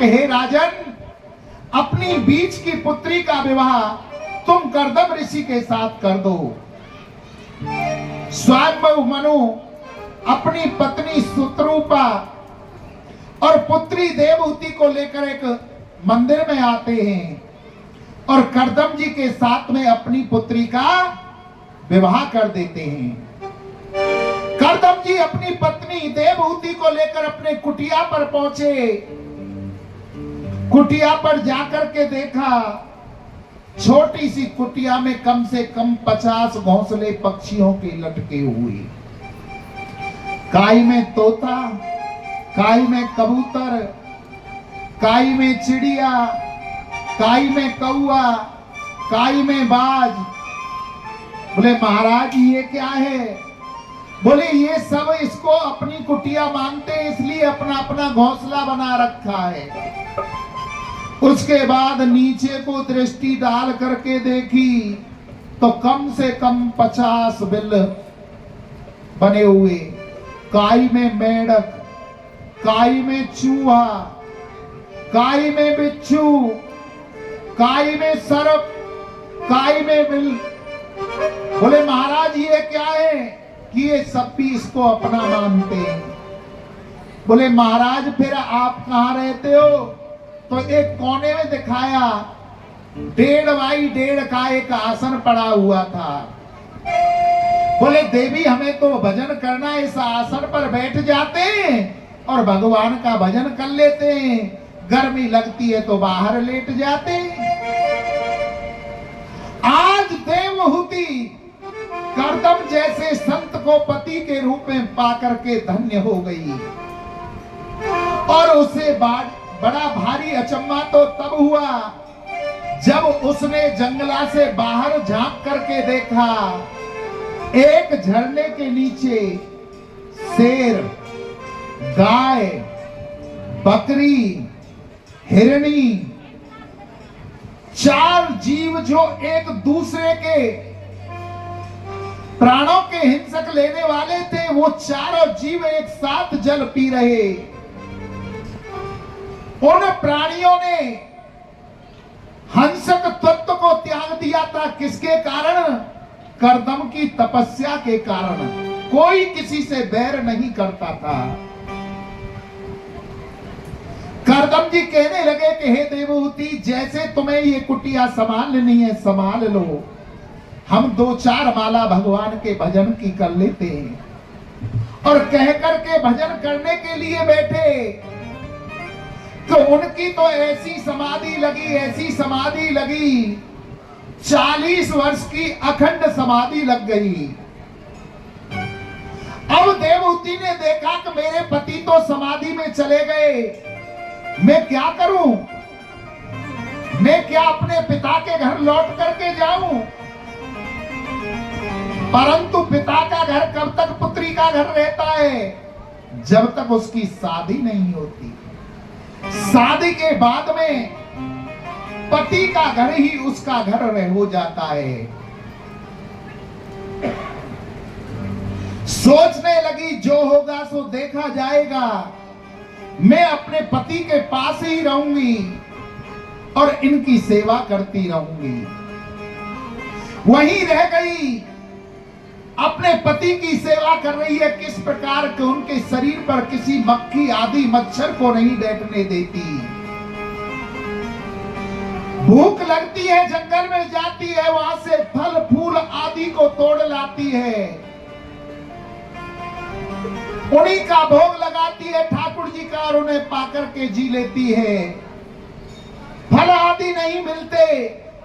कि हे राजन, अपनी बीच की पुत्री का विवाह तुम कर्दम ऋषि के साथ कर दो। स्वयंभू मनु अपनी पत्नी सुतरूपा और पुत्री देवहूति को लेकर एक मंदिर में आते हैं और कर्दम जी के साथ में अपनी पुत्री का विवाह कर देते हैं। कर्दम जी अपनी पत्नी देवहूति को लेकर अपने कुटिया पर पहुंचे। कुटिया पर जाकर के देखा, छोटी सी कुटिया में कम से कम 50 घोंसले पक्षियों के लटके हुए। काई में तोता, काई में कबूतर, काई में चिड़िया, काई में कौआ, काई में बाज। बोले महाराज ये क्या है? बोले ये सब इसको अपनी कुटिया मानते हैं, इसलिए अपना अपना घोंसला बना रखा है। उसके बाद नीचे को दृष्टि डाल करके देखी तो कम से कम 50 बिल बने हुए। काई में मेंढक, काई में चूहा, काई में बिच्छू, काई में सर्प, काई में बिल। बोले महाराज ये क्या है? कि ये सब भी इसको अपना मानते हैं। बोले महाराज फिर आप कहाँ रहते हो? तो एक कोने में दिखाया 1.5 बाई 1.5 का एक आसन पड़ा हुआ था। बोले देवी हमें तो भजन करना, इस आसन पर बैठ जाते हैं और भगवान का भजन कर लेते हैं, गर्मी लगती है तो बाहर लेट जाते हैं। आज देवहूति कर्दम जैसे संत को पति के रूप में पाकर के धन्य हो गई और उसे बड़ा भारी अचंभा तो तब हुआ जब उसने जंगला से बाहर झांक करके देखा, एक झरने के नीचे शेर, गाय, बकरी, हिरनी, 4 जीव जो एक दूसरे के प्राणों के हिंसक लेने वाले थे, वो चारों जीव एक साथ जल पी रहे। उन प्राणियों ने हंसक तत्व को त्याग दिया था। किसके कारण? कर्दम की तपस्या के कारण। कोई किसी से बैर नहीं करता था। कर्दम जी कहने लगे कि हे देवहूति, जैसे तुम्हें ये कुटिया संभालनी है संभाल लो, हम 2-4 माला भगवान के भजन की कर लेते हैं। और कह करके भजन करने के लिए बैठे तो उनकी तो ऐसी समाधि लगी, ऐसी समाधि लगी, 40 वर्ष की अखंड समाधि लग गई। अब देवहूति ने देखा कि मेरे पति तो समाधि में चले गए, मैं क्या करूं? मैं क्या अपने पिता के घर लौट करके जाऊं? परंतु पिता का घर कब तक पुत्री का घर रहता है? जब तक उसकी शादी नहीं होती। शादी के बाद में पति का घर ही उसका घर हो जाता है। सोचने लगी जो होगा सो देखा जाएगा, मैं अपने पति के पास ही रहूंगी और इनकी सेवा करती रहूंगी। वहीं रह गई, अपने पति की सेवा कर रही है। किस प्रकार के उनके शरीर पर किसी मक्खी आदि मच्छर को नहीं बैठने देती। भूख लगती है, जंगल में जाती है, वहां से फल फूल आदि को तोड़ लाती है, उन्हीं का भोग लगाती है ठाकुर जी का और उन्हें पाकर के जी लेती है। फल आदि नहीं मिलते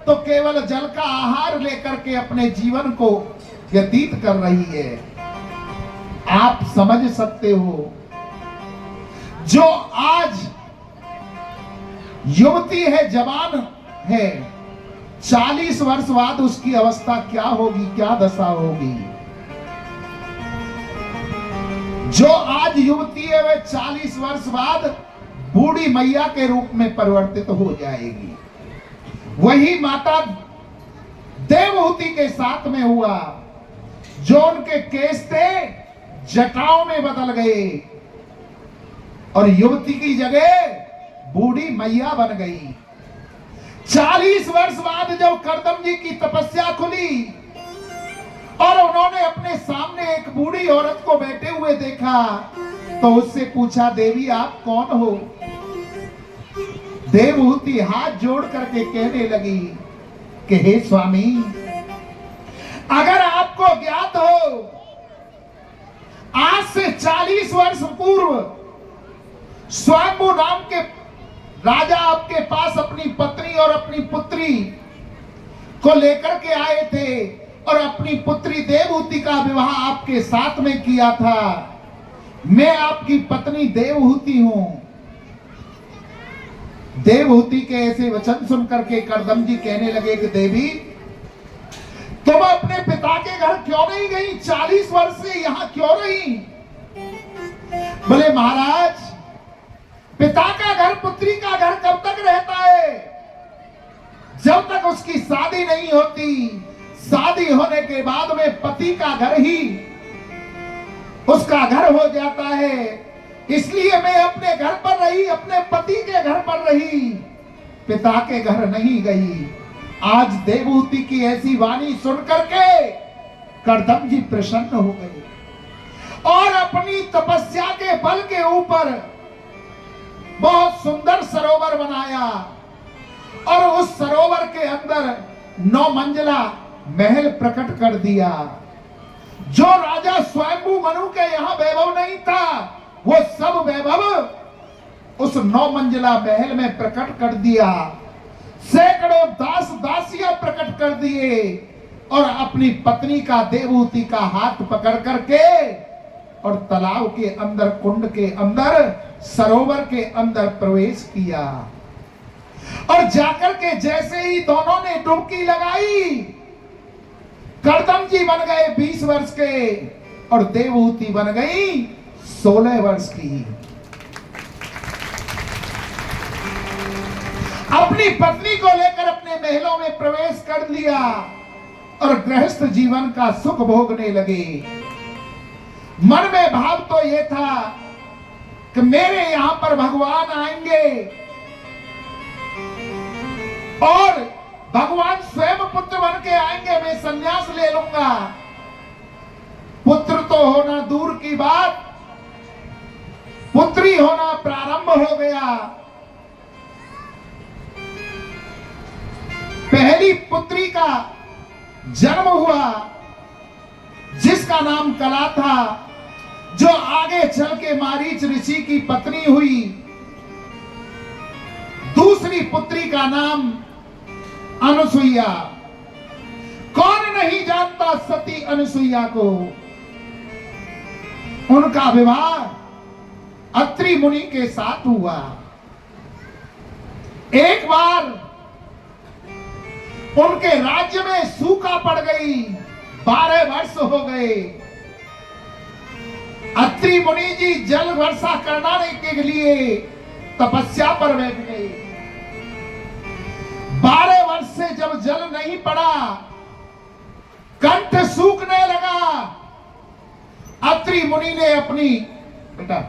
तो केवल जल का आहार लेकर के अपने जीवन को व्यतीत कर रही है। आप समझ सकते हो, जो आज युवती है, जवान है, 40 वर्ष बाद उसकी अवस्था क्या होगी, क्या दशा होगी। जो आज युवती है वह 40 वर्ष बाद बूढ़ी मैया के रूप में परिवर्तित हो जाएगी। वही माता देवहूति के साथ में हुआ। जो उनके केस थे जटाओं में बदल गए और युवती की जगह बूढ़ी मैया बन गई। 40 वर्ष बाद जब करदम जी की तपस्या खुली और उन्होंने अपने सामने एक बूढ़ी औरत को बैठे हुए देखा तो उससे पूछा, देवी आप कौन हो? देवहूति हाथ जोड़ करके कहने लगी कि हे स्वामी, अगर आपको ज्ञात हो, आज से 40 वर्ष पूर्व स्वयंभू नाम के राजा आपके पास अपनी पत्नी और अपनी पुत्री को लेकर के आए थे और अपनी पुत्री देवहूति का विवाह आपके साथ में किया था। मैं आपकी पत्नी देवहूति हूं। देवहूति के ऐसे वचन सुनकर के करदम जी कहने लगे कि देवी, तुम अपने पिता के घर क्यों नहीं गई? 40 वर्ष से यहां क्यों रही? बोले महाराज, पिता का घर पुत्री का घर कब तक रहता है? जब तक उसकी शादी नहीं होती। शादी होने के बाद में पति का घर ही उसका घर हो जाता है। इसलिए मैं अपने घर पर रही, अपने पति के घर पर रही, पिता के घर नहीं गई। आज देवहूति की ऐसी वाणी सुनकर के करदम जी प्रसन्न हो गए और अपनी तपस्या के बल के ऊपर बहुत सुंदर सरोवर बनाया और उस सरोवर के अंदर 9 मंजिला महल प्रकट कर दिया। जो राजा स्वयंभू मनु के यहाँ वैभव नहीं था, वो सब वैभव उस 9 मंजिला महल में प्रकट कर दिया। सैकड़ों दास दासियां प्रकट कर दिए और अपनी पत्नी का, देवहूति का हाथ पकड़ करके और तालाब के अंदर, कुंड के अंदर, सरोवर के अंदर प्रवेश किया। और जाकर के जैसे ही दोनों ने डुबकी लगाई, करदम जी बन गए 20 वर्ष के और देवहूति बन गई 16 वर्ष की। अपनी पत्नी को लेकर अपने महलों में प्रवेश कर लिया और गृहस्थ जीवन का सुख भोगने लगे। मन में भाव तो यह था कि मेरे यहां पर भगवान आएंगे और भगवान स्वयं पुत्र बन के आएंगे, मैं संन्यास ले लूंगा। पुत्र तो होना दूर की बात, पुत्री होना प्रारंभ हो गया। पहली पुत्री का जन्म हुआ जिसका नाम कला था, जो आगे चल के मारीच ऋषि की पत्नी हुई। दूसरी पुत्री का नाम अनुसुईया। कौन नहीं जानता सती अनुसुईया को। उनका विवाह अत्रि मुनि के साथ हुआ। एक बार उनके राज्य में सूखा पड़ गई, 12 वर्ष हो गए। अत्रि मुनि जी जल वर्षा करने के लिए तपस्या पर बैठ गए। 12 वर्ष से जब जल नहीं पड़ा, कंठ सूखने लगा। अत्रि मुनि ने अपनी बेटा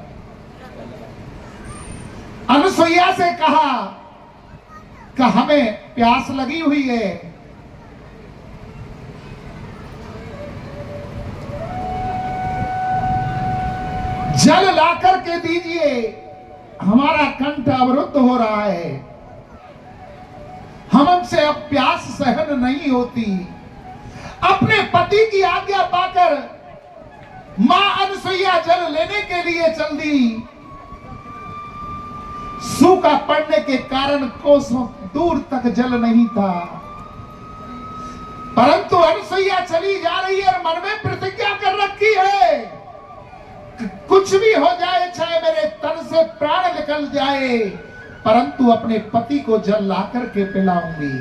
अनुसुईया से कहा कि हमें प्यास लगी हुई है, जल ला करके दीजिए, हमारा कंठ अवरुद्ध हो रहा है, हमसे अब प्यास सहन नहीं होती। अपने पति की आज्ञा पाकर मां अनुसुईया जल लेने के लिए चल दी। सूखा पड़ने के कारण कोसों दूर तक जल नहीं था, परंतु अनुसुईया चली जा रही है और मन में प्रतिज्ञा कर रखी है कि कुछ भी हो जाए, चाहे मेरे तन से प्राण निकल जाए, परंतु अपने पति को जल ला करके पिलाऊंगी।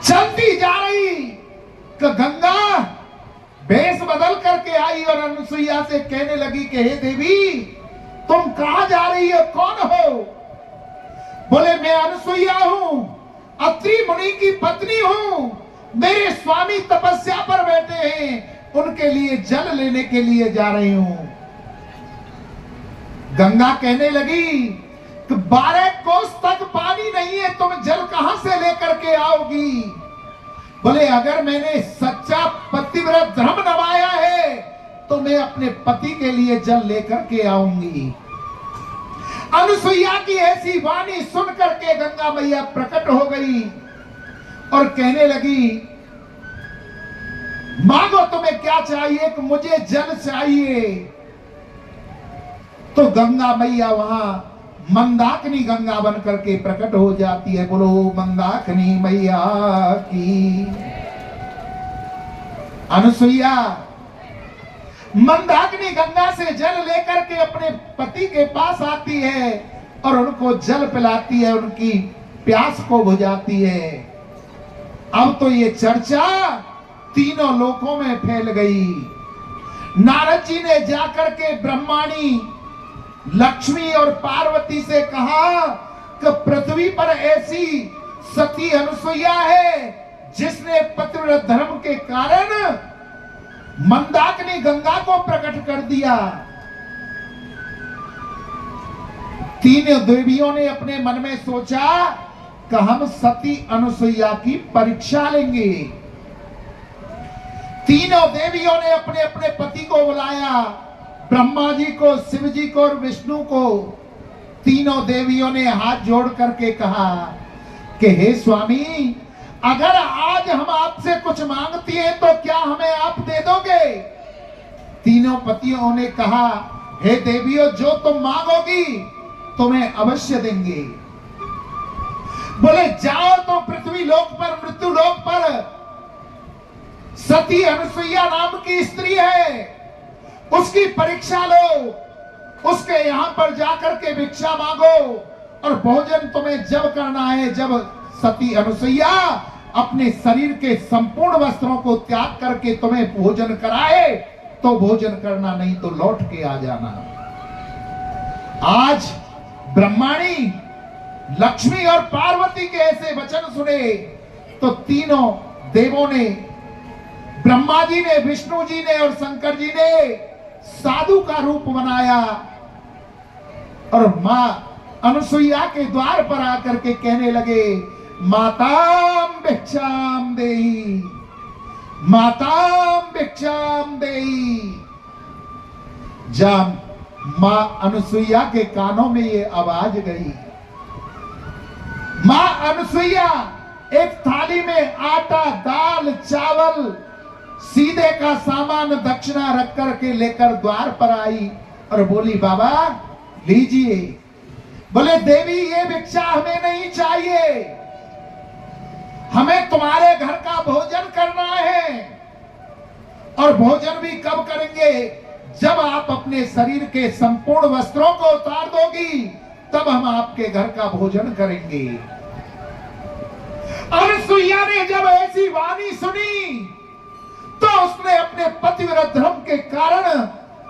चलती जा रही कि गंगा भेष बदल करके आई और अनुसुईया से कहने लगी कि हे देवी, तुम कहां जा रही हो, कौन हो? बोले मैं अनुसुईया हूं, अत्रि मुनि की पत्नी हूं, मेरे स्वामी तपस्या पर बैठे हैं, उनके लिए जल लेने के लिए जा रही हूं। गंगा कहने लगी 12 कोस तक पानी नहीं है, तुम जल कहां से लेकर के आओगी? बोले अगर मैंने सच्चा पतिव्रत धर्म निभाया है तो मैं अपने पति के लिए जल लेकर के आऊंगी। अनुसुईया की ऐसी वाणी सुन करके गंगा मैया प्रकट हो गई और कहने लगी, मांगो तुम्हें क्या चाहिए? कि मुझे जल चाहिए। तो गंगा मैया वहां मंदाकिनी गंगा बन करके प्रकट हो जाती है। बोलो मंदाकिनी मैया की। अनुसुईया मंदाकिनी गंगा से जल लेकर के अपने पति के पास आती है और उनको जल पिलाती है, उनकी प्यास को बुझाती है। अब तो ये चर्चा तीनों लोकों में फैल गई। नारद जी ने जाकर के ब्रह्माणी लक्ष्मी और पार्वती से कहा कि पृथ्वी पर ऐसी सती अनुसुईया है जिसने पतिव्रत धर्म के कारण मंदाकिनी गंगा को प्रकट कर दिया। तीनों देवियों ने अपने मन में सोचा कि हम सती अनुसुईया की परीक्षा लेंगे। तीनों देवियों ने अपने अपने पति को बुलाया, ब्रह्मा जी को, शिव जी को और विष्णु को। तीनों देवियों ने हाथ जोड़ करके कहा कि हे स्वामी, अगर आज हम आपसे कुछ मांगती हैं तो क्या हमें आप दे दोगे? तीनों पतियों ने कहा, हे देवियों, जो तुम मांगोगी तुम्हें अवश्य देंगे। बोले जाओ तो पृथ्वी लोक पर, मृत्यु लोक पर सती अनुसुईया नाम की स्त्री है, उसकी परीक्षा लो, उसके यहां पर जाकर के भिक्षा मांगो और भोजन तुम्हें जब करना है जब सती अनुसुईया अपने शरीर के संपूर्ण वस्त्रों को त्याग करके तुम्हें भोजन कराए तो भोजन करना, नहीं तो लौट के आ जाना। आज ब्रह्माणी लक्ष्मी और पार्वती के ऐसे वचन सुने तो तीनों देवों ने, ब्रह्मा जी ने, विष्णु जी ने और शंकर जी ने साधु का रूप बनाया और मां अनुसुईया के द्वार पर आकर के कहने लगे, माताम भिक्षाम देहि, माताम भिक्षाम देहि। जब मां अनुसुईया के कानों में ये आवाज गई, मां अनुसुईया एक थाली में आटा, दाल, चावल, सीधे का सामान दक्षिणा रख करके लेकर द्वार पर आई और बोली, बाबा लीजिए। बोले देवी, ये भिक्षा हमें नहीं चाहिए, हमें तुम्हारे घर का भोजन करना है। और भोजन भी कब करेंगे? जब आप अपने शरीर के संपूर्ण वस्त्रों को उतार दोगी तब हम आपके घर का भोजन करेंगे। अनुसुईया ने जब ऐसी वाणी सुनी तो उसने अपने पतिव्रत धर्म के कारण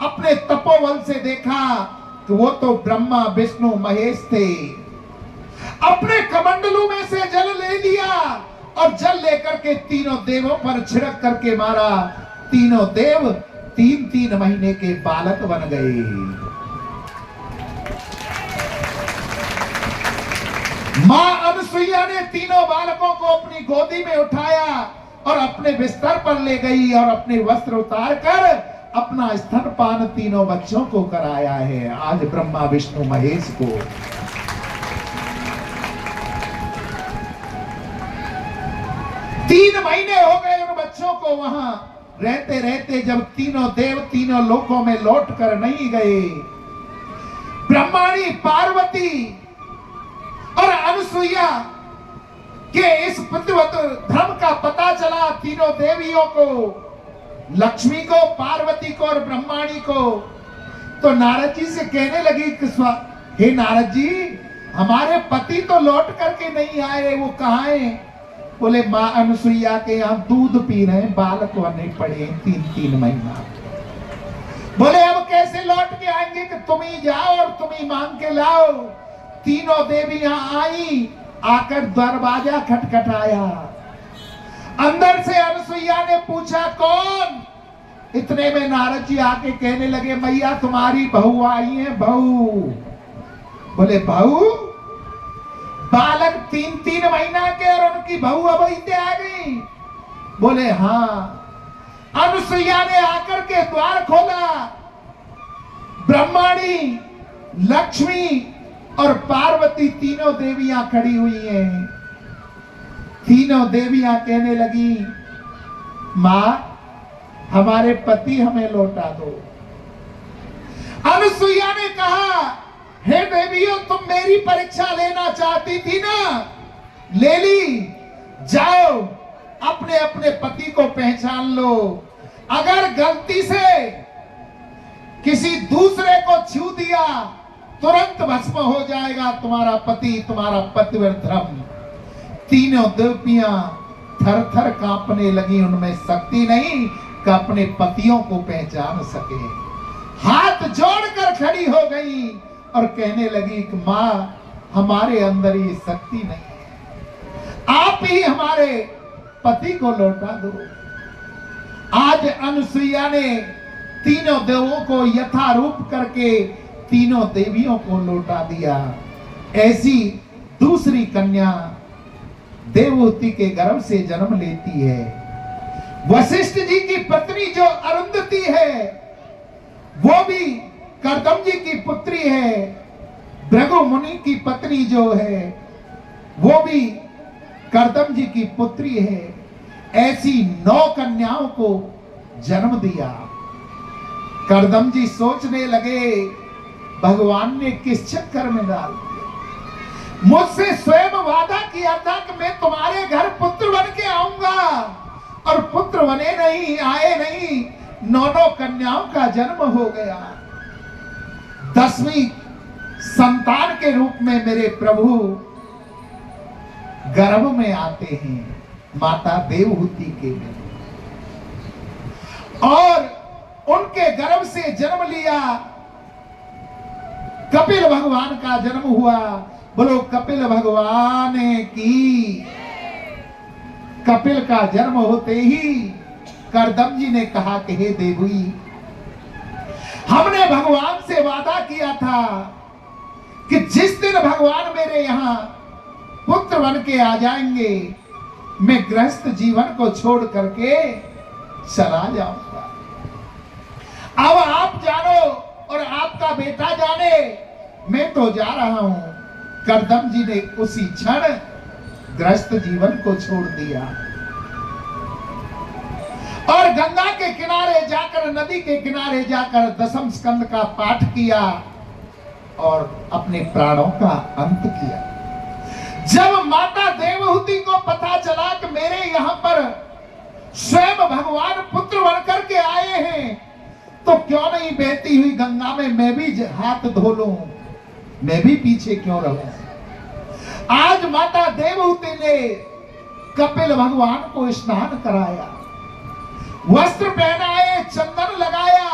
अपने तपोबल से देखा कि वो तो ब्रह्मा, विष्णु, महेश थे। अपने कमंडलू में से जल ले लिया और जल लेकर के तीनों देवों पर छिड़क करके मारा। तीनों देव 3-3 महीने के बालक बन गए। मां अनुसुईया ने तीनों बालकों को अपनी गोदी में उठाया और अपने बिस्तर पर ले गई और अपने वस्त्र उतार कर अपना स्तनपान तीनों बच्चों को कराया है। आज ब्रह्मा, विष्णु, महेश को। तीन महीने हो गए उन बच्चों को वहां रहते रहते। जब तीनों देव तीनों लोकों में लौट कर नहीं गए, ब्रह्माणी, पार्वती और अनुसुईया के इस पतिव्रत धर्म का पता चला तीनों देवियों को, लक्ष्मी को, पार्वती को और ब्रह्माणी को। तो नारद जी से कहने लगी कि हे नारद जी, हमारे पति तो लौट करके नहीं आए, वो कहाँ हैं? बोले मां अनुसुईया के यहाँ दूध पी रहे हैं, बालक बने पड़े 3-3 महीना। बोले अब कैसे लौट के आएंगे? कि तुम ही जाओ और तुम ही मांग के लाओ। तीनों देवी यहाँ आई, आकर दरवाजा खटखटाया। अंदर से अनुसुईया ने पूछा, कौन? इतने में नारद जी आके कहने लगे, मैया तुम्हारी बहू आई है, बहू। बोले बहू? बालक 3-3 महीना के और उनकी बहू अबोईते आ गई। बोले हाँ। अनुसुईया ने आकर के द्वार खोला। ब्रह्माणी, लक्ष्मी और पार्वती तीनों देवियां खड़ी हुई हैं। तीनों देवियां कहने लगी, मां हमारे पति हमें लौटा दो। अनुसुईया ने कहा, हे देवियों, तुम मेरी परीक्षा लेना चाहती थी ना, ले ली। जाओ अपने अपने पति को पहचान लो। अगर गलती से किसी दूसरे को छू दिया तुरंत भस्म हो जाएगा तुम्हारा पति, तुम्हारा पतिव्रत धर्म। तीनों देवियां थर थर कांपने लगी। उनमें शक्ति नहीं कि अपने पतियों को पहचान सके। हाथ जोड़कर खड़ी हो गई और कहने लगी कि मां हमारे अंदर ये शक्ति नहीं है, आप ही हमारे पति को लौटा दो। आज अनुसुईया ने तीनों देवों को यथारूप करके तीनों देवियों को लौटा दिया। ऐसी दूसरी कन्या देवहूति के गर्भ से जन्म लेती है। वशिष्ठ जी की पत्नी जो अरुंधति है वो भी कर्दम जी की पुत्री है। भृगु मुनि की पत्नी जो है वो भी कर्दम जी की पुत्री है। ऐसी 9 कन्याओं को जन्म दिया। कर्दम जी सोचने लगे, भगवान ने किस चक्कर में डाल दिया। मुझसे स्वयं वादा किया था कि मैं तुम्हारे घर पुत्र बन के आऊंगा, और पुत्र बने नहीं, आए नहीं। 9 कन्याओं का जन्म हो गया। 10वीं संतान के रूप में मेरे प्रभु गर्भ में आते हैं, माता देवहूति के में। और उनके गर्भ से जन्म लिया। कपिल भगवान का जन्म हुआ। बोलो कपिल भगवान की। कपिल का जन्म होते ही कर्दम जी ने कहा कि हे देवी, हमने भगवान से वादा किया था कि जिस दिन भगवान मेरे यहां पुत्र बन के आ जाएंगे, मैं गृहस्थ जीवन को छोड़ करके चला जाऊंगा। अब आप जानो और आपका बेटा जाने, मैं तो जा रहा हूं। कर्दम जी ने उसी क्षण गृहस्थ जीवन को छोड़ दिया और गंगा के किनारे जाकर, नदी के किनारे जाकर 10वें स्कंद का पाठ किया और अपने प्राणों का अंत किया। जब माता देवहूति को पता चला कि मेरे यहां पर स्वयं भगवान पुत्र बनकर के आए हैं, तो क्यों नहीं बहती हुई गंगा में मैं भी हाथ धो लूं, मैं भी पीछे क्यों रहूं। आज माता देवहूति ने कपिल भगवान को स्नान कराया, वस्त्र पहनाए, चंदन लगाया।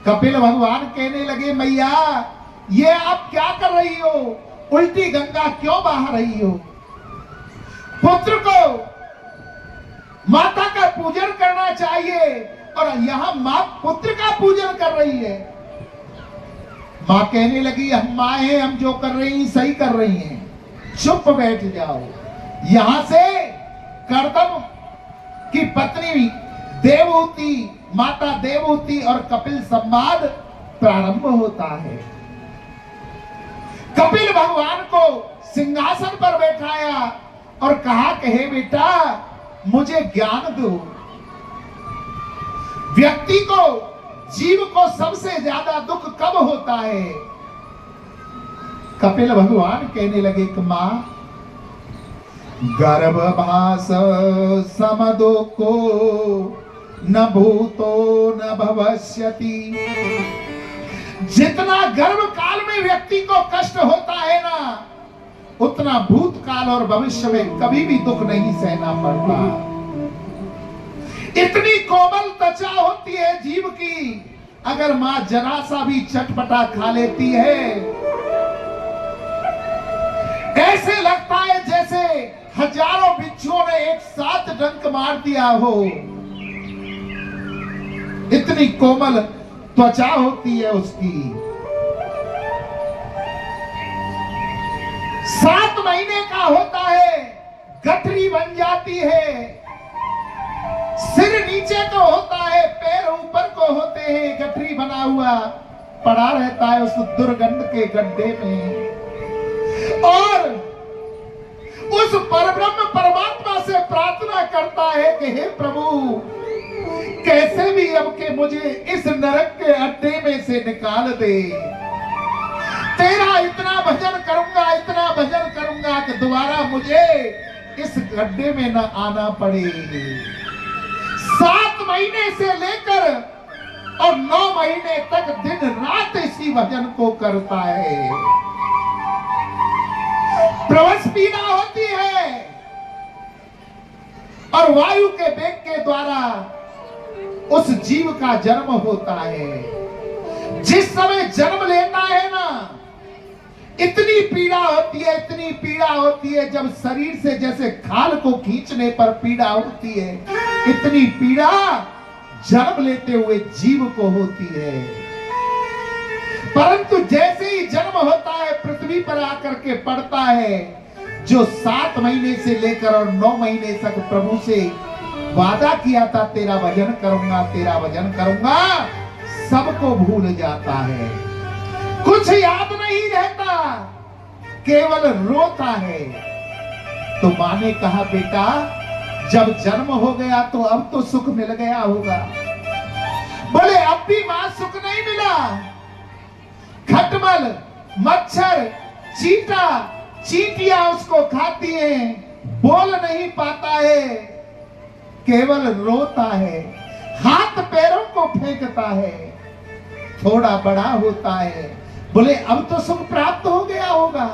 कपिल भगवान कहने लगे, मैया ये आप क्या कर रही हो, उल्टी गंगा क्यों बहा रही हो। पुत्र को माता का पूजन करना चाहिए और यहां मां पुत्र का पूजन कर रही है। मां कहने लगी, हम मां हैं, हम जो कर रही हैं सही कर रही हैं, चुप बैठ जाओ। यहां से कर्दम की पत्नी देवहूति, माता देवहूति और कपिल संवाद प्रारंभ होता है। कपिल भगवान को सिंहासन पर बैठाया और कहा कि हे बेटा मुझे ज्ञान दो। व्यक्ति को, जीव को सबसे ज्यादा दुख कब होता है। कपिल भगवान कहने लगे कि मां, गर्भभास समदो को न भूतो न भविष्यति। जितना गर्भ काल में व्यक्ति को कष्ट होता है ना, उतना भूतकाल और भविष्य में कभी भी दुख नहीं सहना पड़ता। इतनी कोमल त्वचा होती है जीव की, अगर मां जरा सा भी चटपटा खा लेती है, ऐसे लगता है जैसे हजारों बिच्छुओं ने एक साथ डंक मार दिया हो। इतनी कोमल त्वचा होती है उसकी। 7 महीने का होता है, गठरी बन जाती है। सिर नीचे को होता है, पैर ऊपर को होते हैं, गठरी बना हुआ पड़ा रहता है उस दुर्गंध के गड्ढे में। और उस परब्रह्म परमात्मा से प्रार्थना करता है कि हे प्रभु, कैसे भी अब के मुझे इस नरक के अड्डे में से निकाल दे। तेरा इतना भजन करूंगा, इतना भजन करूंगा कि दोबारा मुझे इस गड्ढे में न आना पड़े। 7 महीने से लेकर और 9 महीने तक दिन रात इसी भजन को करता है। प्रवश पीड़ा होती है और वायु के वेग के द्वारा उस जीव का जन्म होता है। जिस समय जन्म लेता है ना, इतनी पीड़ा होती है, इतनी पीड़ा होती है, जब शरीर से जैसे खाल को खींचने पर पीड़ा होती है, इतनी पीड़ा जन्म लेते हुए जीव को होती है। परंतु जैसे ही जन्म होता है, पृथ्वी पर आकर के पड़ता है, जो 7 महीने से लेकर और 9 महीने तक प्रभु से वादा किया था तेरा भजन करूंगा, तेरा भजन करूंगा, सबको भूल जाता है। कुछ याद नहीं रहता, केवल रोता है। तो माँ ने कहा, बेटा जब जन्म हो गया तो अब तो सुख मिल गया होगा। बोले अब भी मां सुख नहीं मिला। खटमल, मच्छर, चींटा, चींटियां उसको खाती हैं, बोल नहीं पाता है, केवल रोता है, हाथ पैरों को फेंकता है। थोड़ा बड़ा होता है, बोले अब तो सुख प्राप्त हो गया होगा।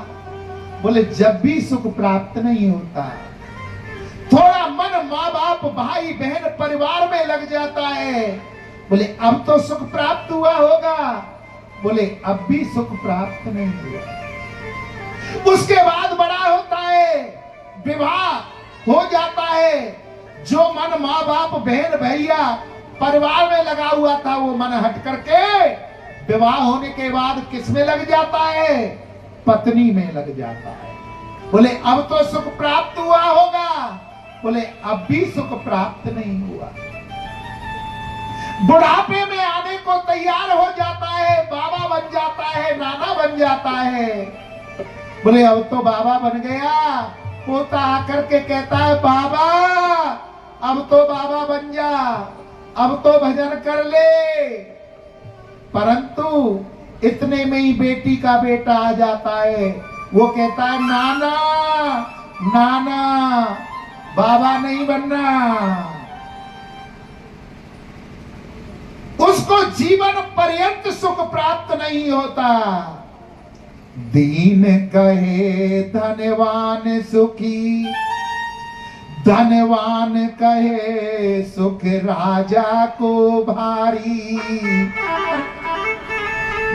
बोले जब भी सुख प्राप्त नहीं होता, थोड़ा मन माँ बाप भाई बहन परिवार में लग जाता है, बोले अब तो सुख प्राप्त हुआ होगा। बोले अब भी सुख प्राप्त नहीं हुआ। उसके बाद बड़ा होता है, विवाह हो जाता है, जो मन माँ बाप बहन भैया परिवार में लगा हुआ था वो मन हट करके विवाह होने के बाद किस में लग जाता है? पत्नी में लग जाता है। बोले अब तो सुख प्राप्त हुआ होगा। बोले अब भी सुख प्राप्त नहीं हुआ। बुढ़ापे में आने को तैयार हो जाता है, बाबा बन जाता है, नाना बन जाता है। बोले अब तो बाबा बन गया। पोता आकर के कहता है, बाबा अब तो बाबा बन जा, अब तो भजन कर ले। परंतु इतने में ही बेटी का बेटा आ जाता है, वो कहता है, नाना नाना बाबा नहीं बनना। उसको जीवन पर्यंत सुख प्राप्त नहीं होता। दीन कहे धनवान सुखी, धनवान कहे सुख राजा को भारी।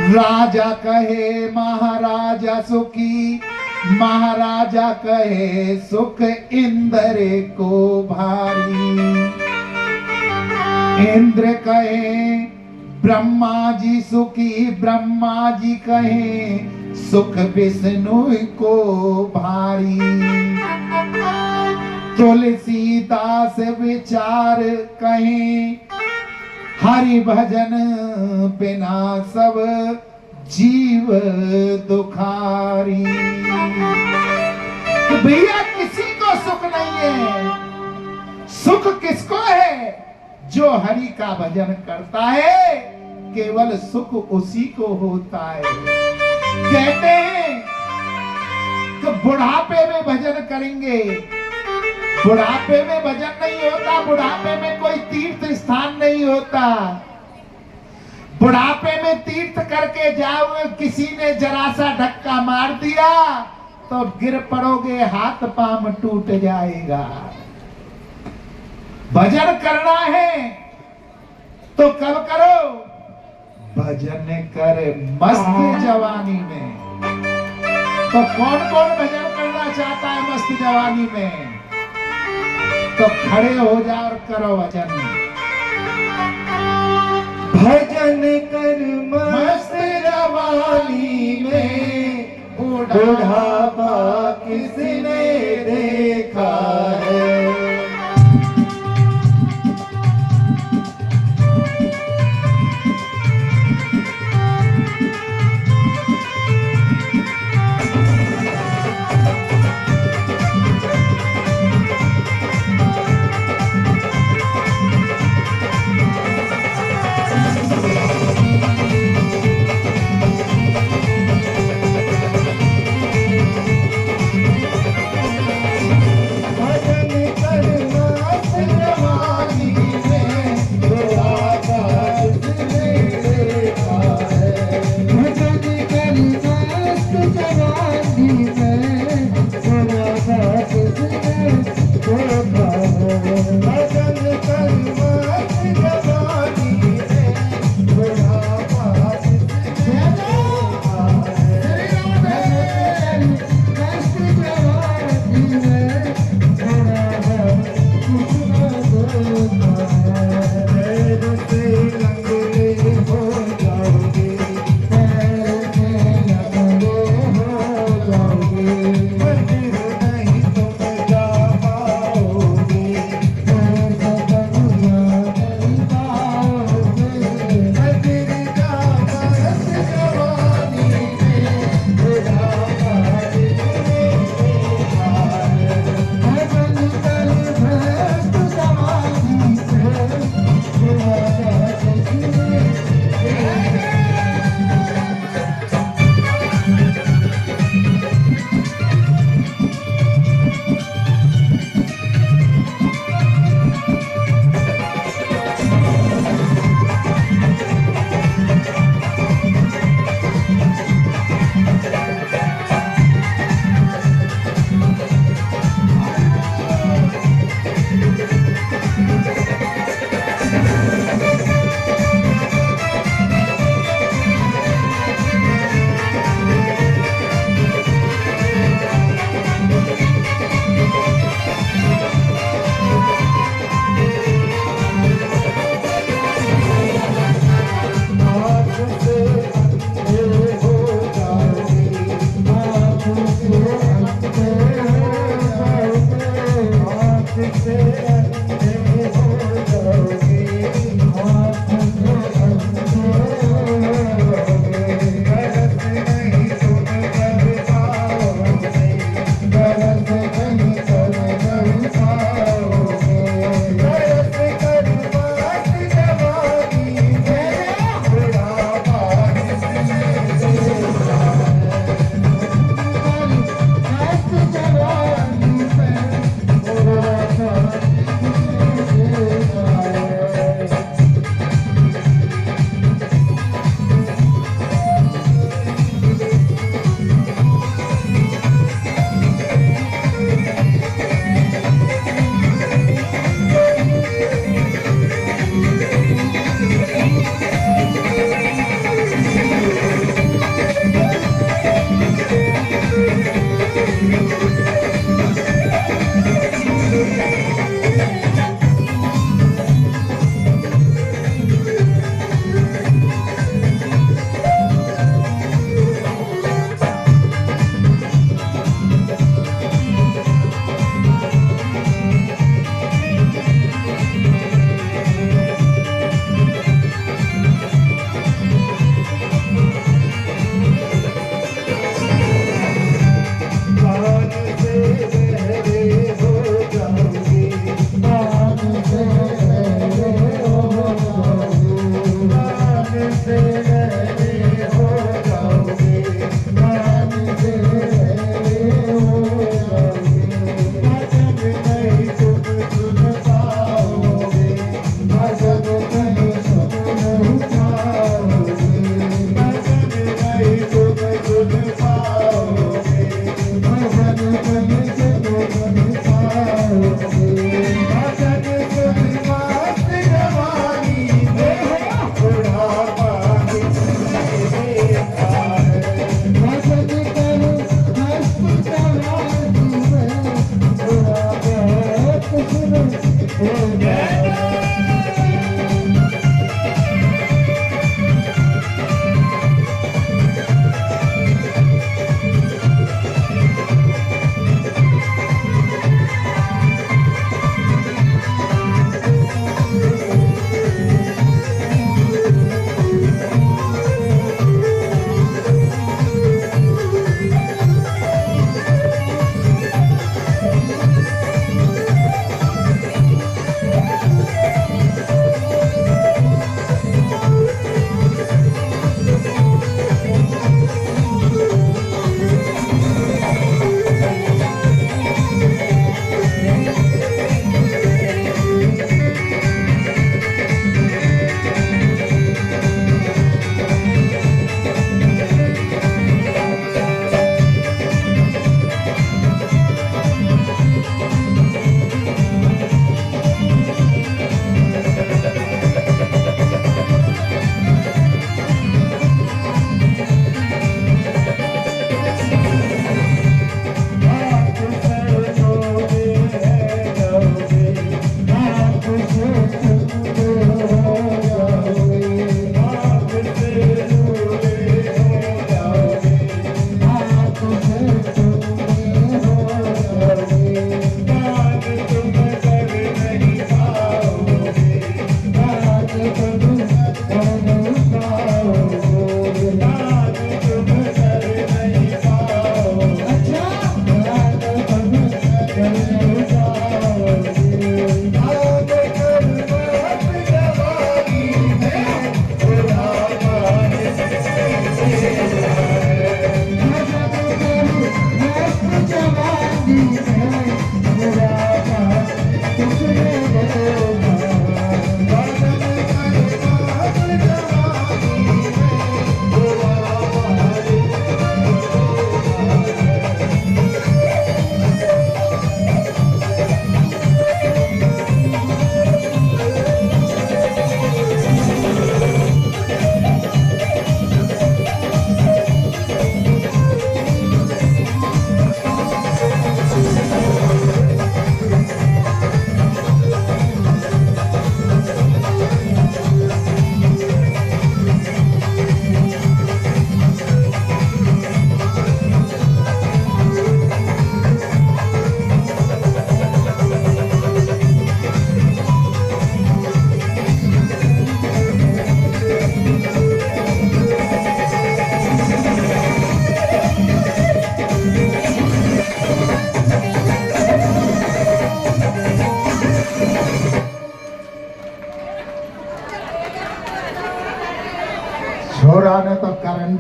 राजा कहे महाराजा सुखी, महाराजा कहे सुख इंद्र को भारी। इंद्र कहे ब्रह्मा जी सुखी, ब्रह्मा जी कहे सुख विष्णु को भारी। तुलसीदास विचार कहे हरि भजन बिना सब जीव दुखारी। तो भैया किसी को सुख नहीं है। सुख किसको है? जो हरि का भजन करता है, केवल सुख उसी को होता है। कहते हैं कि बुढ़ापे में भजन करेंगे। बुढ़ापे में भजन नहीं होता, बुढ़ापे में कोई तीर्थ स्थान नहीं होता। बुढ़ापे में तीर्थ करके जाओगे, किसी ने जरा सा धक्का मार दिया तो गिर पड़ोगे, हाथ पांव टूट जाएगा। भजन करना है तो कब करो? भजन कर मस्त जवानी में। तो कौन कौन भजन करना चाहता है मस्त जवानी में? तो खड़े हो जाओ और करो भजन। भजन कर मस्त जवानी में, बुढ़ापा किसने देखा है।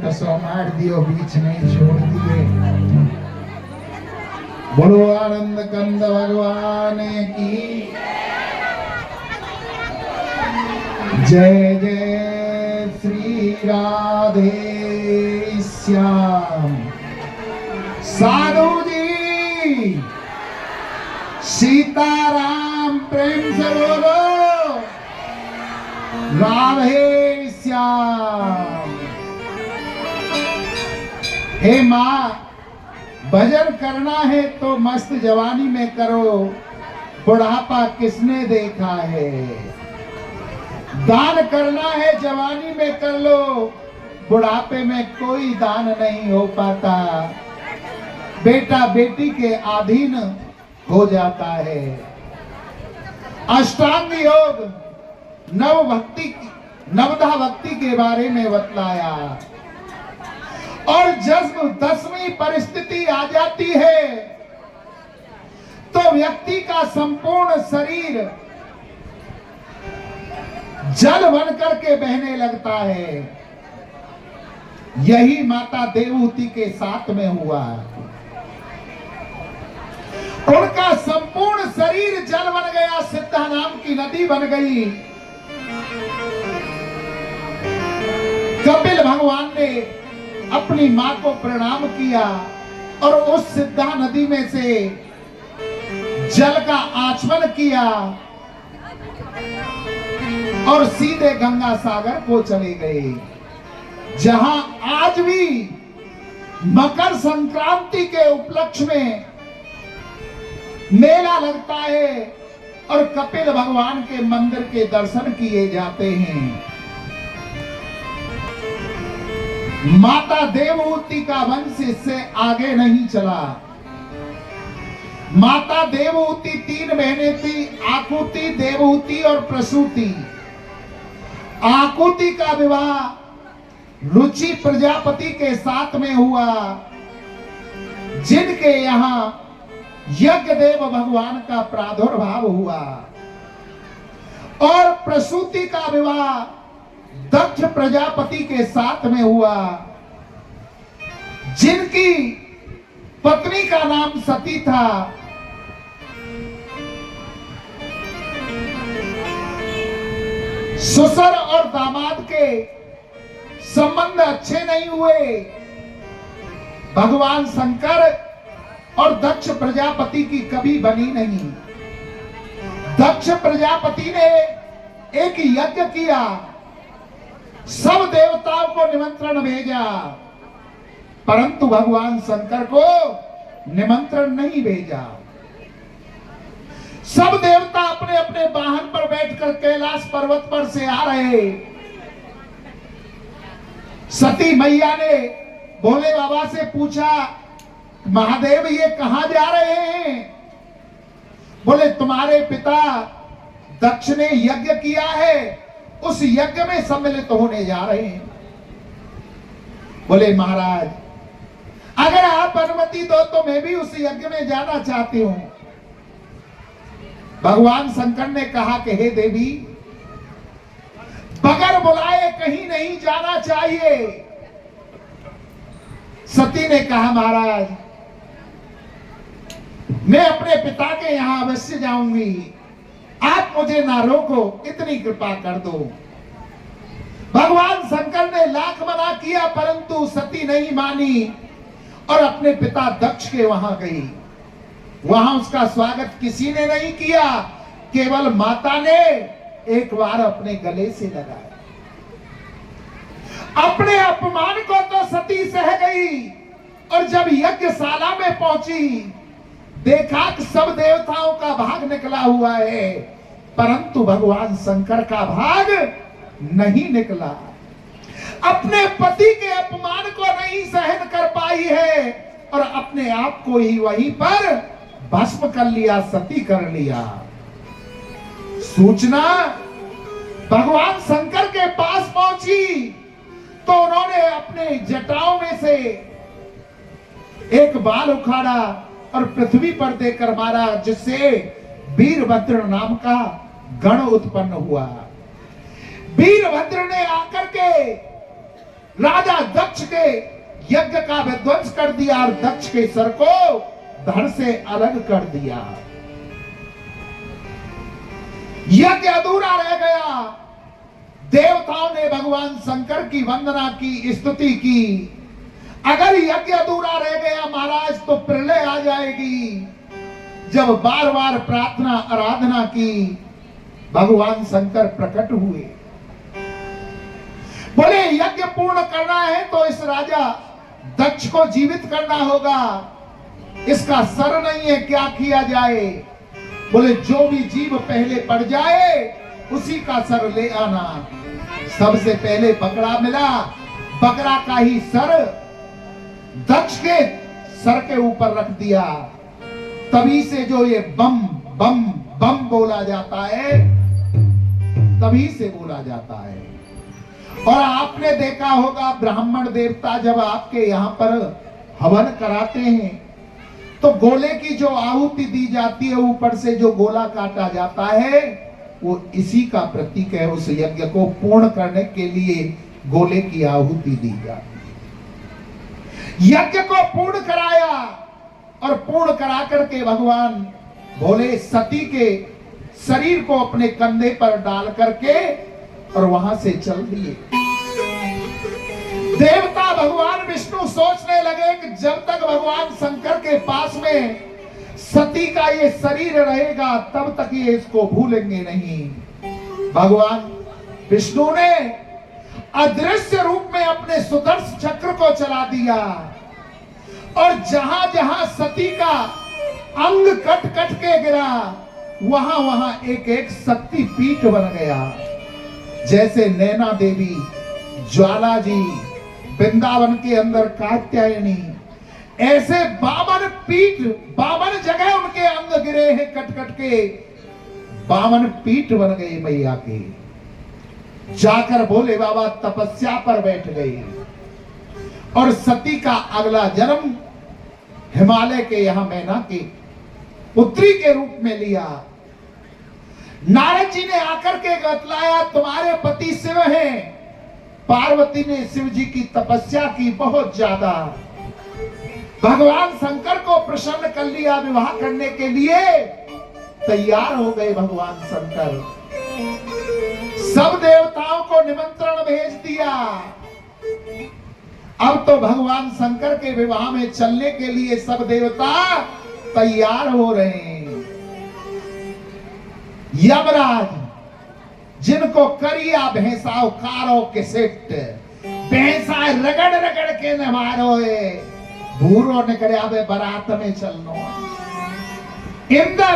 कसो मार दियो, बीच नहीं छोड़ दिए। बोलो आनंद कंद भगवान की जय। जय श्री राधे श्याम। साधु जी सीताराम प्रेम से बोलो राधे श्याम। हे माँ, भजन करना है तो मस्त जवानी में करो, बुढ़ापा किसने देखा है। दान करना है जवानी में कर लो, बुढ़ापे में कोई दान नहीं हो पाता, बेटा बेटी के अधीन हो जाता है। अष्टांग योग नवधा भक्ति के बारे में बतलाया, और जब 10वीं परिस्थिति आ जाती है तो व्यक्ति का संपूर्ण शरीर जल बन करके बहने लगता है। यही माता देवहूति के साथ में हुआ। उनका संपूर्ण शरीर जल बन गया, सिद्धा नाम की नदी बन गई। कपिल भगवान ने अपनी मां को प्रणाम किया और उस सिद्धा नदी में से जल का आचमन किया और सीधे गंगा सागर को चले गए, जहां आज भी मकर संक्रांति के उपलक्ष्य में मेला लगता है और कपिल भगवान के मंदिर के दर्शन किए जाते हैं। माता देवहूति का वंश इससे आगे नहीं चला। माता देवहूति 3 बहनें थी, आकुति, देवहूति और प्रसूति। आकुति का विवाह रुचि प्रजापति के साथ में हुआ, जिनके यहां यज्ञदेव भगवान का प्रादुर्भाव हुआ, और प्रसूति का विवाह दक्ष प्रजापति के साथ में हुआ, जिनकी पत्नी का नाम सती था। ससुर और दामाद के संबंध अच्छे नहीं हुए। भगवान शंकर और दक्ष प्रजापति की कभी बनी नहीं। दक्ष प्रजापति ने एक यज्ञ किया, सब देवताओं को निमंत्रण भेजा, परंतु भगवान शंकर को निमंत्रण नहीं भेजा। सब देवता अपने अपने वाहन पर बैठकर कैलाश पर्वत पर से आ रहे। सती मैया ने भोले बाबा से पूछा, महादेव ये कहां जा रहे हैं? बोले तुम्हारे पिता दक्ष ने यज्ञ किया है, उस यज्ञ में सम्मिलित होने जा रहे हैं। बोले महाराज अगर आप अनुमति दो तो मैं भी उस यज्ञ में जाना चाहती हूं। भगवान शंकर ने कहा कि हे देवी, बगैर बुलाए कहीं नहीं जाना चाहिए। सती ने कहा महाराज मैं अपने पिता के यहां अवश्य जाऊंगी, आप मुझे ना रोको, इतनी कृपा कर दो। भगवान शंकर ने लाख मना किया, परंतु सती नहीं मानी और अपने पिता दक्ष के वहां गई। वहां उसका स्वागत किसी ने नहीं किया, केवल माता ने एक बार अपने गले से लगाया। अपने अपमान को तो सती सह गई, और जब यज्ञशाला में पहुंची देखा कि सब देवताओं का भाग निकला हुआ है, परंतु भगवान शंकर का भाग नहीं निकला। अपने पति के अपमान को नहीं सहन कर पाई है और अपने आप को ही वहीं पर भस्म कर लिया, सती कर लिया। सूचना भगवान शंकर के पास पहुंची तो उन्होंने अपने जटाओं में से एक बाल उखाड़ा और पृथ्वी पर देकर मारा, जिससे वीरभद्र नाम का गण उत्पन्न हुआ। वीरभद्र ने आकर के राजा दक्ष के यज्ञ का विध्वंस कर दिया और दक्ष के सर को धड़ से अलग कर दिया। यज्ञ अधूरा रह गया। देवताओं ने भगवान शंकर की वंदना की, स्तुति की। अगर यज्ञ अधूरा रह गया महाराज तो प्रलय आ जाएगी। जब बार बार प्रार्थना आराधना की, भगवान शंकर प्रकट हुए। बोले यज्ञ पूर्ण करना है तो इस राजा दक्ष को जीवित करना होगा। इसका सर नहीं है, क्या किया जाए? बोले जो भी जीव पहले पड़ जाए उसी का सर ले आना। सबसे पहले बकरा मिला, बकरा का ही सर दक्ष के सर के ऊपर रख दिया। तभी से जो ये बम बम बम बोला जाता है, तभी से बोला जाता है। और आपने देखा होगा ब्राह्मण देवता जब आपके यहां पर हवन कराते हैं तो गोले की जो आहुति दी जाती है, ऊपर से जो गोला काटा जाता है, वो इसी का प्रतीक है। उस यज्ञ को पूर्ण करने के लिए गोले की आहुति दी जाती है। यज्ञ को पूर्ण कराया और पूर्ण करा करके भगवान बोले सती के शरीर को अपने कंधे पर डाल करके और वहां से चल दिए। देवता भगवान विष्णु सोचने लगे कि जब तक भगवान शंकर के पास में सती का ये शरीर रहेगा तब तक ये इसको भूलेंगे नहीं। भगवान विष्णु ने अदृश्य रूप में अपने सुदर्शन चक्र को चला दिया और जहां जहां सती का अंग कट कट के गिरा वहां वहां एक एक शक्ति पीठ बन गया। जैसे नैना देवी, ज्वाला जी, वृंदावन के अंदर कात्यायनी, ऐसे 52 पीठ, 52 जगह उनके अंग गिरे हैं कट कट के। 52 पीठ बन गई मैया के। जाकर भोले बाबा तपस्या पर बैठ गए और सती का अगला जन्म हिमालय के यहां मैना की पुत्री के रूप में लिया। नारद जी ने आकर के बतलाया तुम्हारे पति शिव हैं। पार्वती ने शिव जी की तपस्या की बहुत ज्यादा। भगवान शंकर को प्रसन्न कर लिया, विवाह करने के लिए तैयार हो गए भगवान शंकर। सब देवताओं को निमंत्रण भेज दिया। अब तो भगवान शंकर के विवाह में चलने के लिए सब देवता तैयार हो रहे हैं। यमराज जिनको करिया भैंसा कारो के सेट भैंसा रगड़ रगड़ के न मारो है, भूरो निकले आवे बारात में चलनो। इंद्र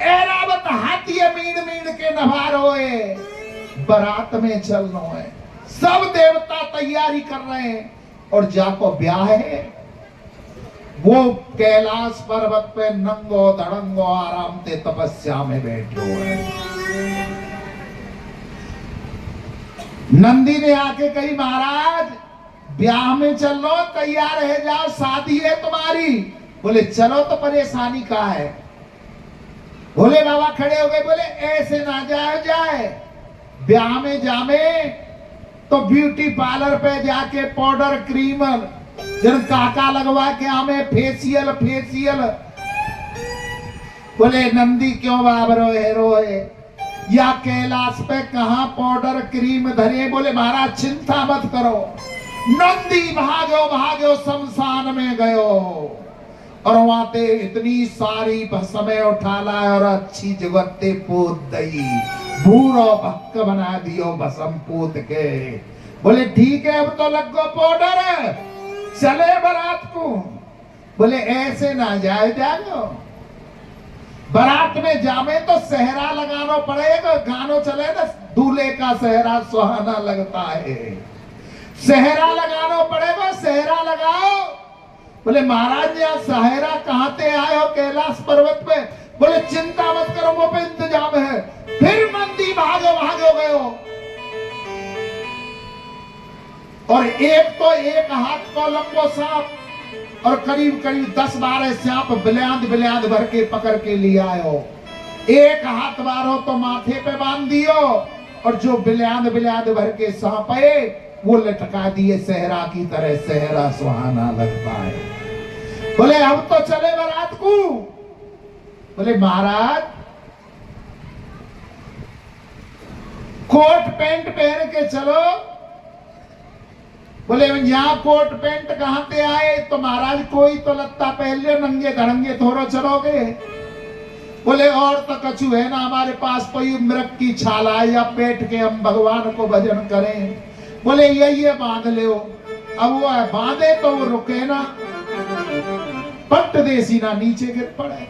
ऐरावत हाथी मीन मीन के नभारो है, बारात में चलनो है। सब देवता तैयारी कर रहे हैं और जाको ब्याह है वो कैलाश पर्वत पे नंगो धड़ंगो आराम से तपस्या में बैठो है। नंदी ने आके कही महाराज ब्याह में चल लो, तैयार रह जाओ, शादी है तुम्हारी। बोले चलो तो परेशानी का है। भोले बाबा खड़े हो गए, बोले ऐसे ना जाए, ब्याह में जामे तो ब्यूटी पार्लर पे जाके पाउडर क्रीम जन काका लगवा के हमें फेसियल। बोले नंदी क्यों बाब रोए या कैलाश पे कहां पाउडर क्रीम धरे। बोले महाराज चिंता मत करो, नंदी भागो शमशान में गयो और वहां ते इतनी सारी समय उठा ला और अच्छी जगते पोत दई, भूरो भक्क बना दियो भसम पोत के। बोले ठीक है अब तो लग गो पाउडर, चले बारात को। बोले ऐसे ना जाओ, बारात में जामे तो सेहरा लगाना पड़ेगा। गानो चले ना दूल्हे का सेहरा सुहाना लगता है, सेहरा लगाना पड़ेगा, सेहरा लगाओ। बोले महाराज यहाँ सेहरा कहाँ से आए हो कैलाश पर्वत पे। बोले चिंता मत करो वो पे इंतजाम है। फिर नंदी भागो गयो और एक हाथ को लंबो सांप और करीब 10-12 सांप बिलियांद भर के पकड़ के ले आयो। एक हाथ मारो तो माथे पे बांध दियो और जो बिलियांद भर के सांप है वो लटका दिए सहरा की तरह, सहरा सुहाना लगता है। बोले अब तो चले बारात को। बोले महाराज कोट पैंट पहन के चलो। बोले यहाँ कोट पैंट कहां से आए? तो महाराज कोई तो लत्ता पहन लियो, नंगे धड़ंगे थोड़ो चलोगे। बोले और तो कछु है ना हमारे पास, कोई मृग की छाला है या पेट के हम भगवान को भजन करें। बोले ये बांध लो। अब वो बांधे तो वो रुके ना, पट्ट देसी ना नीचे गिर पड़े।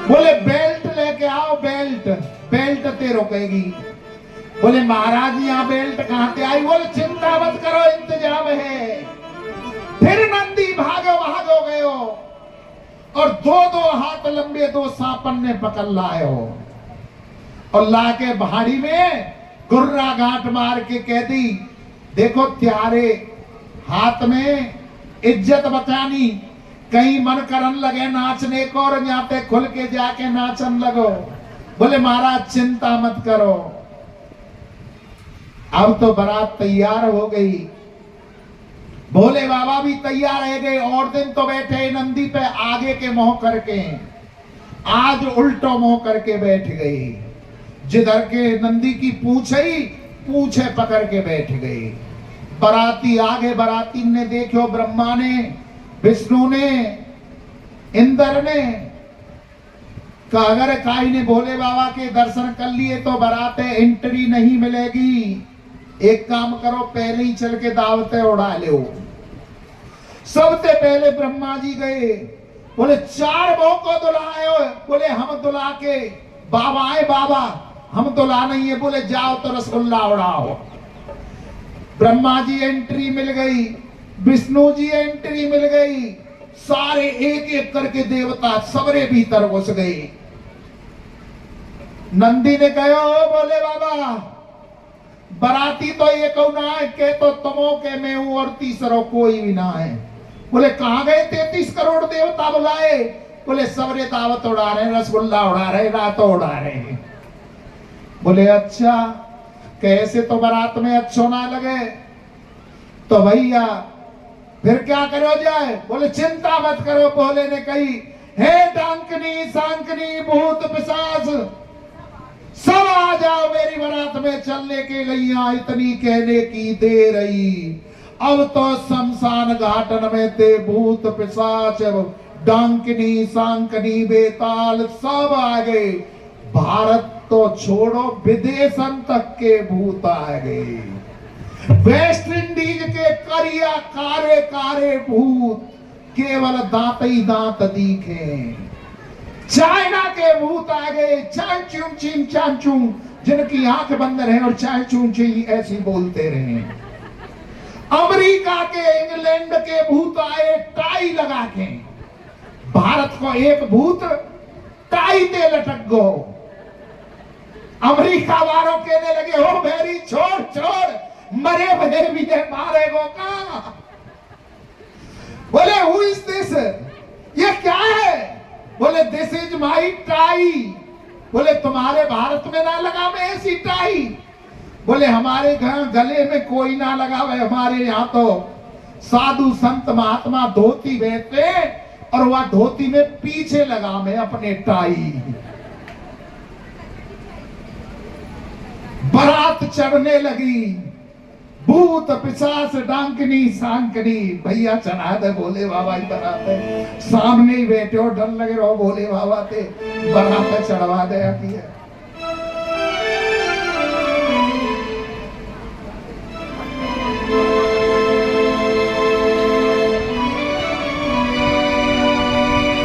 बोले बेल्ट लेके आओ, बेल्ट ते रुकेगी। बोले महाराज यहाँ बेल्ट कहां से आई? बोले चिंता मत करो, इंतजाम है। फिर नंदी भागो गयो और दो हाथ लंबे 2 सांपन ने पकड़ लाए हो और लाके पहाड़ी में गुर्रा गांठ मार के कह दी, देखो त्यारे हाथ में इज्जत बचानी, कहीं मन करन लगे नाचने को और जाते खुल के जाके नाचन लगो। बोले महाराज चिंता मत करो। अब तो बारात तैयार हो गई, भोले बाबा भी तैयार रह गए। और दिन तो बैठे नंदी पे आगे के मुंह करके, आज उल्टो मुंह करके बैठ गई। जिधर के नंदी की पूछे पकड़ के बैठ गई। बराती आगे, बराती ने देखो, ब्रह्मा ने, विष्णु ने, इंद्र ने कहा अगर काई ने भोले बाबा के दर्शन कर लिए तो बारात एंट्री नहीं मिलेगी। एक काम करो, पहले ही चल के दावतें उड़ा लो। सबसे पहले ब्रह्मा जी गए। बोले 4 बहु को दुलाए हो? बोले हम दुला के बाबा आए, बाबा हम दुला नहीं है। बोले जाओ तो रसगुल्ला उड़ाओ। ब्रह्मा जी एंट्री मिल गई, विष्णु जी एंट्री मिल गई, सारे एक एक करके देवता सबरे भीतर घुस गए। नंदी ने कहा बोले बाबा बराती तो ये कहू ना है के तो तुमो के मैं हूं और तीसरो कोई भी ना है। बोले कहां गए 33 करोड़ देवता बुलाए? बोले सबरे दावत उड़ा रहे, रसगुल्ला उड़ा रहे, रातों उड़ा रहे। बोले अच्छा, कैसे तो बारात में अच्छो ना लगे तो भैया फिर क्या करो जाए? बोले चिंता मत करो। भोले ने कही हे डांकनी सांकनी भूत पिशाच सब आ जाओ मेरी बारात में चलने के लिए। इतनी कहने की दे रही, अब तो शमशान घाटन में थे भूत पिशाच डांकनी सांकनी बेताल सब आ गए। भारत तो छोड़ो विदेशन तक के भूत आ गए। वेस्ट इंडीज के करिया कारे कारे भूत केवल दांत ही दांत दिखे। चाइना के भूत आ गए, चांचू जिनकी आंख बंद रहे और चांचू ऐसी बोलते रहे। अमेरिका के इंग्लैंड के भूत आए टाई लगा के। भारत को एक भूत टाई ते लटक गो। अमेरिका वालों कहने लगे हो मेरी छोड़ मरे भले भी मारे गो का। बोले हु इज दिस? ये क्या है? बोले दिस इज माई टाई। बोले तुम्हारे भारत में ना लगा मैं ऐसी टाई? बोले हमारे घर गले में कोई ना लगा हुआ, हमारे यहाँ तो साधु संत महात्मा धोती बैठते और वह धोती में पीछे लगा मैं अपने टाई। बारात चढ़ने लगी, भूत पिशाच डांकनी सांकनी भैया चढ़ा दे भोले बाबा ही बनाते। सामने ही बैठे हो डर लगे रहो भोले बाबा ते बारात चढ़वा दे।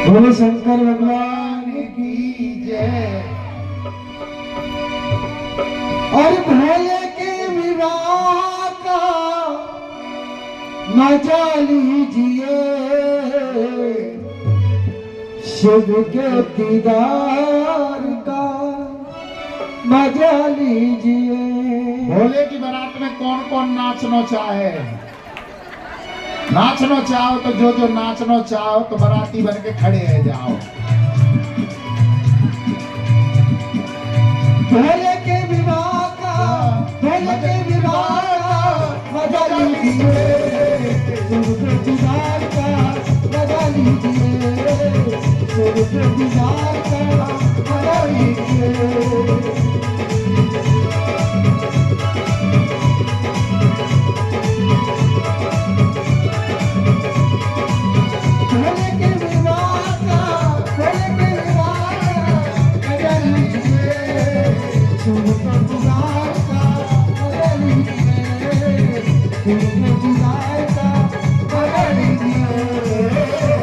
बोले शंकर भगवान की जय। और भोले के विवाह का मजा लीजिए, शिव के दीदार का मजा लीजिए। भोले की बारात में कौन कौन नाचना चाहे? नाचना चाहो तो जो नाचना चाहो तो बाराती बन के खड़े रह जाओ। भोले के विवाह का, भोले के विवाह का लीजिए सुर के दीदार का मजा लीजिए सुर के दीदार का मजा लीजिए भोले के विवाह का भोले के विवाह का मजा लीजिए सुर के दीदार का मजा लीजिए सुर के दीदार का मजा लीजिए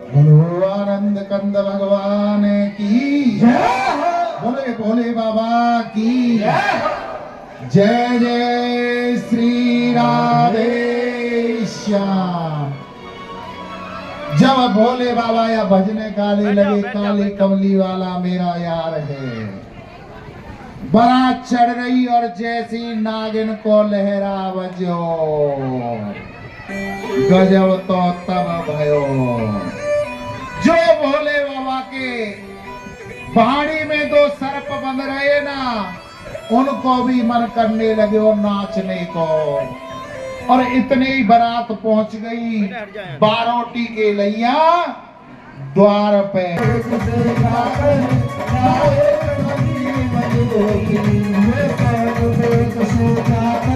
बोलो आनंद कंद भगवान की बोले भोले बाबा की जय जय श्री राधे श्याम। जब भोले बाबा या भजने काले लगे काले कमली वाला मेरा यार है, बारात चढ़ रही और जैसी नागिन को लहरा बजो, गजब तो तब भयो। जो भोले बाबा के पहाड़ी में दो सर्प बंध रहे ना, उनको भी मन करने लगे और नाचने को। और इतने ही बारात पहुंच गई बारोटी के लैया द्वार पे। ये